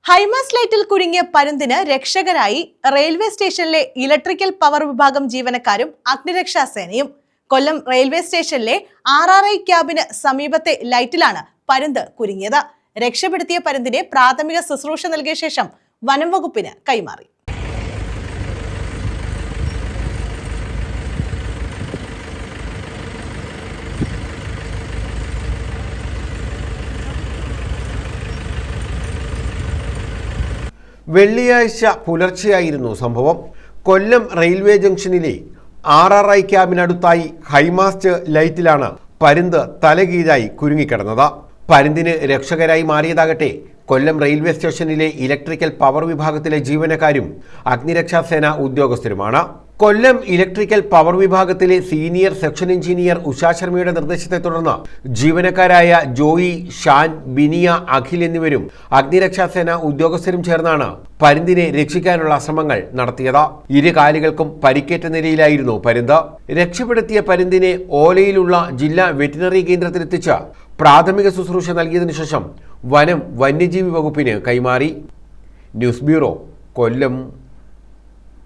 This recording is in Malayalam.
ഹൈമാസ് ലൈറ്റിൽ കുരുങ്ങിയ പരുന്തിന് രക്ഷകരായി റെയിൽവേ സ്റ്റേഷനിലെ ഇലക്ട്രിക്കൽ പവർ വിഭാഗം ജീവനക്കാരും അഗ്നിരക്ഷാസേനയും. കൊല്ലം റെയിൽവേ സ്റ്റേഷനിലെ RRI ക്യാബിന് സമീപത്തെ ലൈറ്റിലാണ് പരുന്ത് കുരുങ്ങിയത്. രക്ഷപ്പെടുത്തിയ പരുന്തിനെ പ്രാഥമിക ശുശ്രൂഷ നൽകിയ ശേഷം വനം വകുപ്പിന് കൈമാറി. വെള്ളിയാഴ്ച പുലർച്ചെയായിരുന്നു സംഭവം. കൊല്ലം റെയിൽവേ ജംഗ്ഷനിലെ RRI ക്യാബിനടുത്തായി ഹൈമാസ്റ്റ് ലൈറ്റിലാണ് പരുന്ത് തലകീഴായി കുരുങ്ങിക്കിടന്നത്. പരുന്തിന് രക്ഷകരായി മാറിയതാകട്ടെ കൊല്ലം റെയിൽവേ സ്റ്റേഷനിലെ ഇലക്ട്രിക്കൽ പവർ വിഭാഗത്തിലെ ജീവനക്കാരും അഗ്നിരക്ഷാസേന ഉദ്യോഗസ്ഥരുമാണ്. കൊല്ലം ഇലക്ട്രിക്കൽ പവർ വിഭാഗത്തിലെ സീനിയർ സെക്ഷൻ എഞ്ചിനീയർ ഉഷാ ശർമ്മയുടെ നിർദ്ദേശത്തെ തുടർന്ന് ജീവനക്കാരായ ജോയി, ഷാൻ, ബിനിയ, അഖിൽ എന്നിവരും അഗ്നിരക്ഷാസേന ഉദ്യോഗസ്ഥരും ചേർന്നാണ് പരുന്തിനെ രക്ഷിക്കാനുള്ള ശ്രമങ്ങൾ നടത്തിയത്. ഇരു കാലുകൾക്കും പരിക്കേറ്റ നിലയിലായിരുന്നു പരുന്ത്. രക്ഷപ്പെടുത്തിയ പരുന്തിനെ ഓലയിലുള്ള ജില്ലാ വെറ്റിനറി കേന്ദ്രത്തിലെത്തിച്ച് പ്രാഥമിക ശുശ്രൂഷ നൽകിയതിനു ശേഷം വനം വന്യജീവി വകുപ്പിന് കൈമാറി. ന്യൂസ് ബ്യൂറോ, കൊല്ലം.